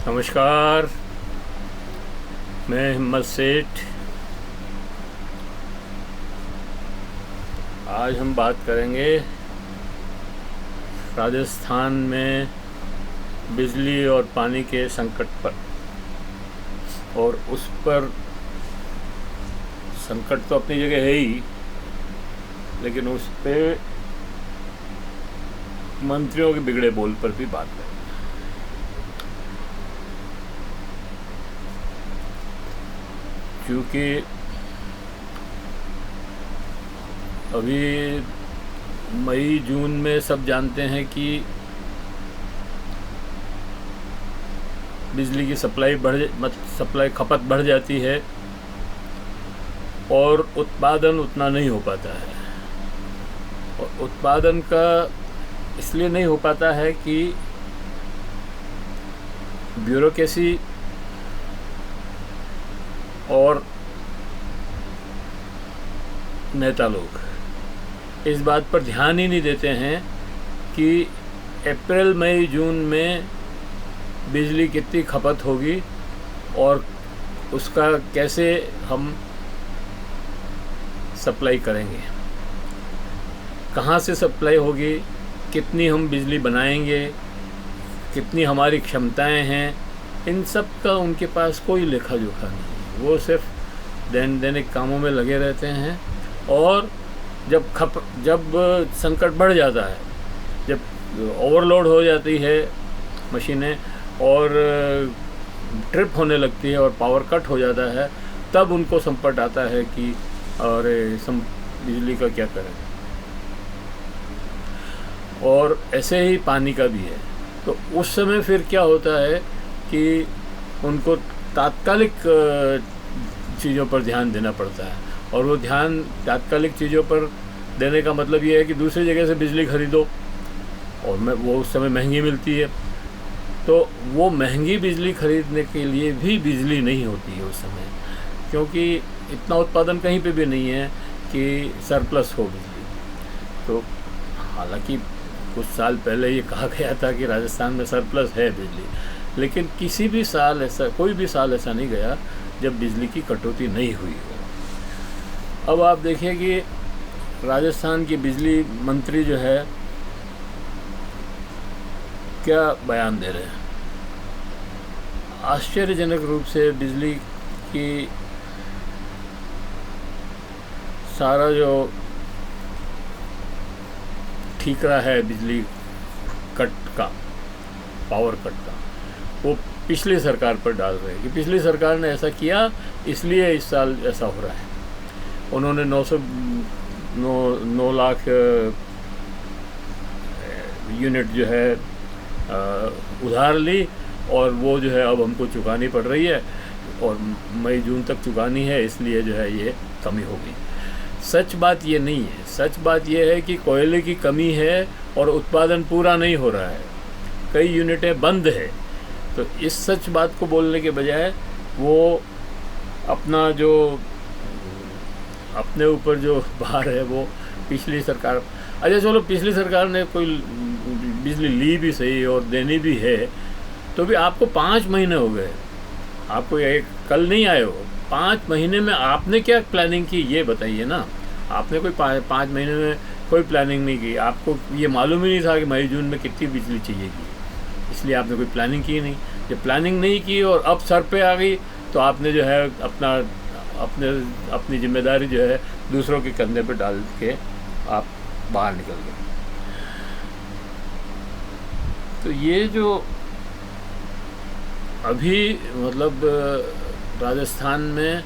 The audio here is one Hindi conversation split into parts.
नमस्कार। मैं हिम्मत सेठ। आज हम बात करेंगे राजस्थान में बिजली और पानी के संकट पर। और उस पर संकट तो अपनी जगह है ही, लेकिन उस पे मंत्रियों के बिगड़े बोल पर भी बात करेंगे। क्योंकि अभी मई जून में सब जानते हैं कि बिजली की सप्लाई खपत बढ़ जाती है और उत्पादन उतना नहीं हो पाता है। और उत्पादन का इसलिए नहीं हो पाता है कि ब्यूरोक्रेसी और नेता लोग इस बात पर ध्यान ही नहीं देते हैं कि अप्रैल मई जून में बिजली कितनी खपत होगी और उसका कैसे हम सप्लाई करेंगे, कहाँ से सप्लाई होगी, कितनी हम बिजली बनाएंगे, कितनी हमारी क्षमताएं हैं, इन सब का उनके पास कोई लेखा जोखा नहीं। वो सिर्फ दैनिक कामों में लगे रहते हैं। और जब संकट बढ़ जाता है, जब ओवरलोड हो जाती है मशीनें और ट्रिप होने लगती है और पावर कट हो जाता है, तब उनको संकट आता है कि और बिजली का क्या करें। और ऐसे ही पानी का भी है। तो उस समय फिर क्या होता है कि उनको तात्कालिक चीज़ों पर ध्यान देना पड़ता है। और वो ध्यान तात्कालिक चीज़ों पर देने का मतलब ये है कि दूसरी जगह से बिजली खरीदो, और वो उस समय महंगी मिलती है। तो वो महंगी बिजली खरीदने के लिए भी बिजली नहीं होती है उस समय, क्योंकि इतना उत्पादन कहीं पे भी नहीं है कि सरप्लस हो बिजली। तो हालांकि कुछ साल पहले ये कहा गया था कि राजस्थान में सरप्लस है बिजली, लेकिन कोई भी साल ऐसा नहीं गया जब बिजली की कटौती नहीं हुई हो। अब आप देखिए कि राजस्थान की बिजली मंत्री जो है क्या बयान दे रहे हैं। आश्चर्यजनक रूप से बिजली की सारा जो ठीकरा है बिजली कट का, पावर कट का, वो पिछली सरकार पर डाल रहे हैं कि पिछली सरकार ने ऐसा किया इसलिए इस साल ऐसा हो रहा है। उन्होंने 9 लाख यूनिट जो है उधार ली, और वो जो है अब हमको चुकानी पड़ रही है, और मई जून तक चुकानी है, इसलिए जो है ये कमी होगी। सच बात ये नहीं है। सच बात ये है कि कोयले की कमी है और उत्पादन पूरा नहीं हो रहा है, कई यूनिटें बंद है। तो इस सच बात को बोलने के बजाय वो अपना जो अपने ऊपर जो भार है वो पिछली सरकार, अच्छा चलो पिछली सरकार ने कोई बिजली ली भी सही और देनी भी है, तो भी आपको 5 महीने हो गए, आपको ये कल नहीं आए हो। 5 महीने में आपने क्या प्लानिंग की ये बताइए ना। आपने कोई 5 महीने में कोई प्लानिंग नहीं की। आपको ये मालूम ही नहीं था कि मई जून में कितनी बिजली चाहिएगी, इसलिए आपने कोई प्लानिंग की नहीं। जब प्लानिंग नहीं की और अब सर पे आ गई, तो आपने जो है अपनी जिम्मेदारी जो है दूसरों के कंधे पे डाल के आप बाहर निकल गए। तो ये जो अभी मतलब राजस्थान में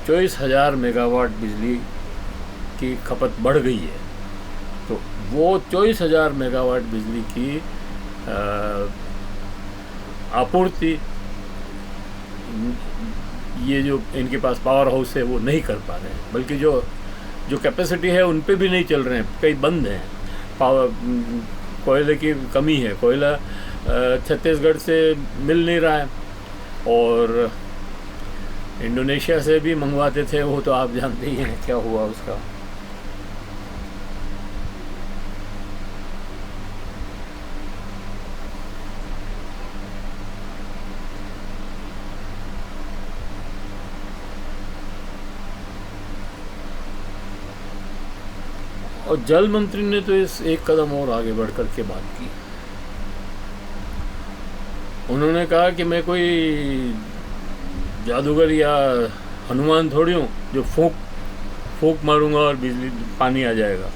24,000 मेगावाट बिजली की खपत बढ़ गई है। तो वो 24,000 मेगावाट बिजली की आपूर्ति ये जो इनके पास पावर हाउस है वो नहीं कर पा रहे हैं, बल्कि जो कैपेसिटी है उन पे भी नहीं चल रहे हैं, कई बंद हैं। कोयले की कमी है, कोयला छत्तीसगढ़ से मिल नहीं रहा है, और इंडोनेशिया से भी मंगवाते थे, वो तो आप जानते ही हैं क्या हुआ उसका। और जल मंत्री ने तो इस एक कदम और आगे बढ़ कर के बात की। उन्होंने कहा कि मैं कोई जादूगर या हनुमान थोड़ी हूँ जो फूंक मारूंगा और बिजली पानी आ जाएगा।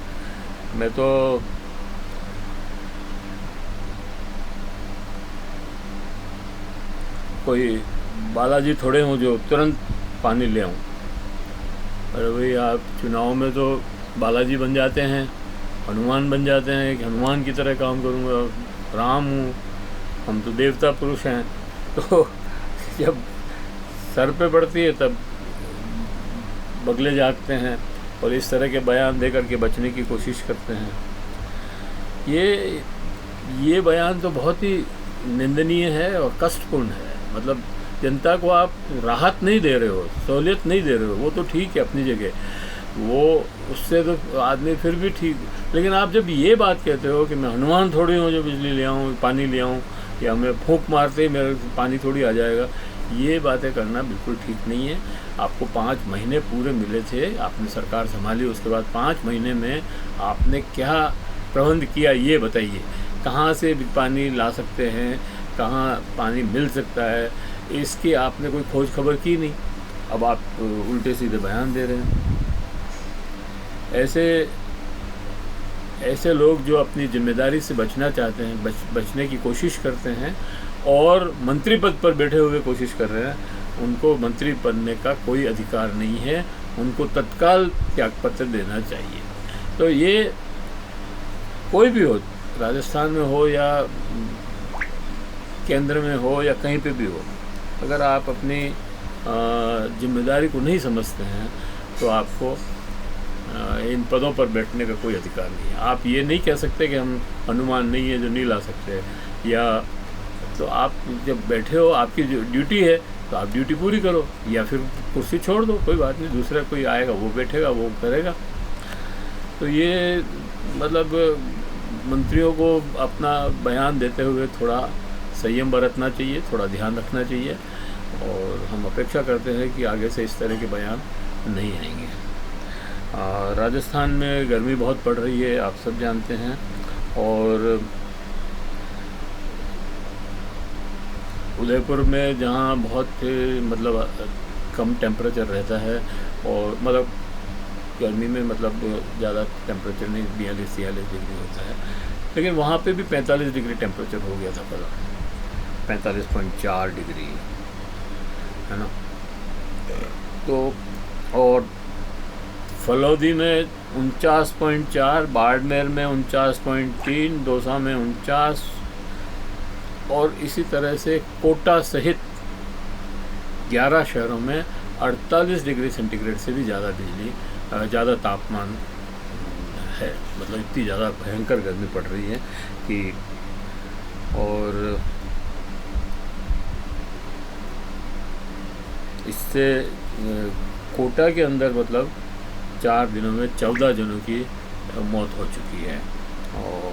मैं तो कोई बालाजी थोड़े हूँ जो तुरंत पानी ले आऊँ। अरे भाई, आप चुनाव में तो बालाजी बन जाते हैं, हनुमान बन जाते हैं कि हनुमान की तरह काम करूँगा, राम हूँ, हम तो देवता पुरुष हैं। तो जब सर पे पड़ती है तब बगले जागते हैं और इस तरह के बयान दे करके बचने की कोशिश करते हैं। ये बयान तो बहुत ही निंदनीय है और कष्टपूर्ण है। मतलब जनता को आप राहत नहीं दे रहे हो, सहूलियत नहीं दे रहे हो, वो तो ठीक है अपनी जगह, वो उससे तो आदमी फिर भी ठीक। लेकिन आप जब ये बात कहते हो कि मैं हनुमान थोड़ी हूँ जो बिजली ले आऊँ, पानी ले आऊँ, या मैं फूंक मारते ही मेरे पानी थोड़ी आ जाएगा, ये बातें करना बिल्कुल ठीक नहीं है। आपको 5 महीने पूरे मिले थे, आपने सरकार संभाली, उसके बाद 5 महीने में आपने क्या प्रबंध किया ये बताइए। कहाँ से पानी ला सकते हैं, कहाँ पानी मिल सकता है, इसकी आपने कोई खोज खबर की नहीं। अब आप उल्टे सीधे बयान दे रहे हैं। ऐसे लोग जो अपनी जिम्मेदारी से बचना चाहते हैं, बचने की कोशिश करते हैं और मंत्री पद पर बैठे हुए कोशिश कर रहे हैं, उनको मंत्री बनने का कोई अधिकार नहीं है। उनको तत्काल त्यागपत्र देना चाहिए। तो ये कोई भी हो, राजस्थान में हो या केंद्र में हो या कहीं पे भी हो, अगर आप अपनी जिम्मेदारी को नहीं समझते हैं तो आपको इन पदों पर बैठने का कोई अधिकार नहीं है। आप ये नहीं कह सकते कि हम हनुमान नहीं है जो नहीं ला सकते, या तो आप जब बैठे हो, आपकी जो ड्यूटी है तो आप ड्यूटी पूरी करो, या फिर कुर्सी छोड़ दो, कोई बात नहीं, दूसरा कोई आएगा वो बैठेगा, वो करेगा। तो ये मतलब मंत्रियों को अपना बयान देते हुए थोड़ा संयम बरतना चाहिए, थोड़ा ध्यान रखना चाहिए, और हम अपेक्षा करते हैं कि आगे से इस तरह के बयान नहीं आएंगे। राजस्थान में गर्मी बहुत पड़ रही है, आप सब जानते हैं, और उदयपुर में जहाँ बहुत मतलब कम टेम्परेचर रहता है, और मतलब गर्मी में मतलब ज़्यादा टेम्परेचर नहीं, 42-43 डिग्री होता है, लेकिन वहाँ पे भी 45 डिग्री टेम्परेचर हो गया था कल, 45.4 डिग्री, है ना। तो और फलौदी में 49.4, बाड़मेर में 49.3, दौसा में 49, और इसी तरह से कोटा सहित 11 शहरों में 48 डिग्री सेंटीग्रेड से भी ज़्यादा तापमान है। मतलब इतनी ज़्यादा भयंकर गर्मी पड़ रही है कि, और इससे कोटा के अंदर मतलब 4 दिनों में 14 जनों की मौत हो चुकी है, और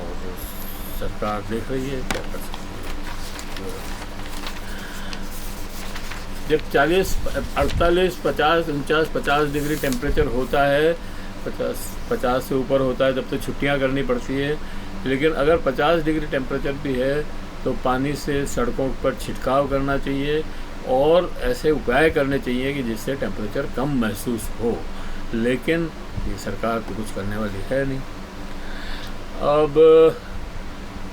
सरकार देख रही है क्या कर सकती है। जब 40, 48, 50, 49, 50 डिग्री टेम्परेचर होता है, 50 से ऊपर होता है, तब तो छुट्टियां करनी पड़ती है। लेकिन अगर 50 डिग्री टेम्परेचर भी है तो पानी से सड़कों पर छिड़काव करना चाहिए, और ऐसे उपाय करने चाहिए कि जिससे टेम्परेचर कम महसूस हो। लेकिन ये सरकार तो कुछ करने वाली है नहीं। अब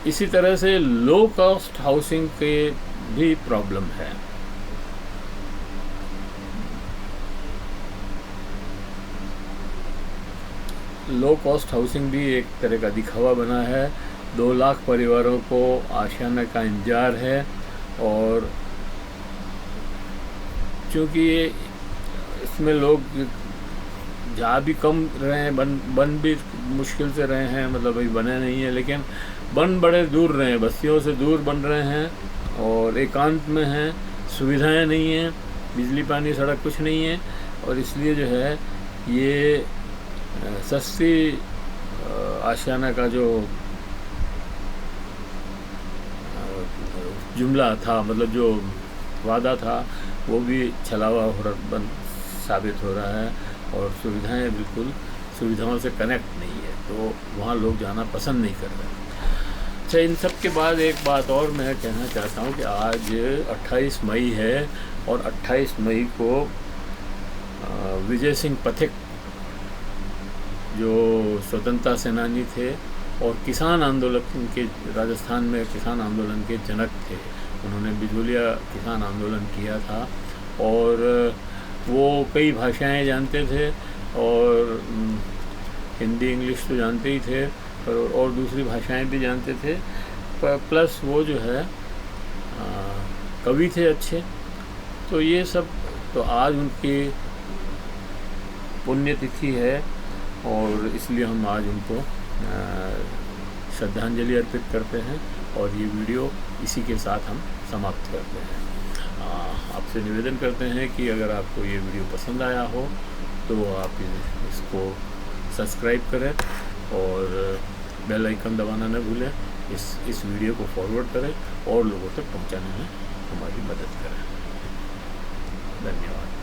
इसी तरह से लो कॉस्ट हाउसिंग के भी प्रॉब्लम है। लो कॉस्ट हाउसिंग भी एक तरह का दिखावा बना है। 2 लाख परिवारों को आशियाना का इंतजार है, और चूँकि इसमें लोग जहाँ भी कम रहे हैं, बन भी मुश्किल से रहे हैं, मतलब अभी बने नहीं है, लेकिन बन बड़े दूर रहे हैं, बस्तियों से दूर बन रहे हैं, और एकांत में हैं, सुविधाएं नहीं हैं, बिजली पानी सड़क कुछ नहीं है, और इसलिए जो है ये सस्ती आशियाना का जो जुमला था, मतलब जो वादा था, वो भी छलावा साबित हो रहा है, और सुविधाएं बिल्कुल सुविधाओं से कनेक्ट नहीं है। तो वहाँ लोग जाना पसंद नहीं कर रहे। अच्छा, इन सब के बाद एक बात और मैं कहना चाहता हूँ कि आज 28 मई है और 28 मई को विजय सिंह पथिक जो स्वतंत्रता सेनानी थे और किसान आंदोलन के, राजस्थान में किसान आंदोलन के जनक थे, उन्होंने बिजोलिया किसान आंदोलन किया था और वो कई भाषाएं जानते थे और हिंदी इंग्लिश तो जानते ही थे और दूसरी भाषाएं भी जानते थे, प्लस वो जो है कवि थे अच्छे। तो ये सब, तो आज उनकी पुण्यतिथि है और इसलिए हम आज उनको श्रद्धांजलि अर्पित करते हैं और ये वीडियो इसी के साथ हम समाप्त करते हैं। आपसे निवेदन करते हैं कि अगर आपको ये वीडियो पसंद आया हो तो आप इसको सब्सक्राइब करें और बेल आइकन दबाना न भूलें। इस वीडियो को फॉरवर्ड करें और लोगों तक पहुंचाने में हमारी मदद करें। धन्यवाद।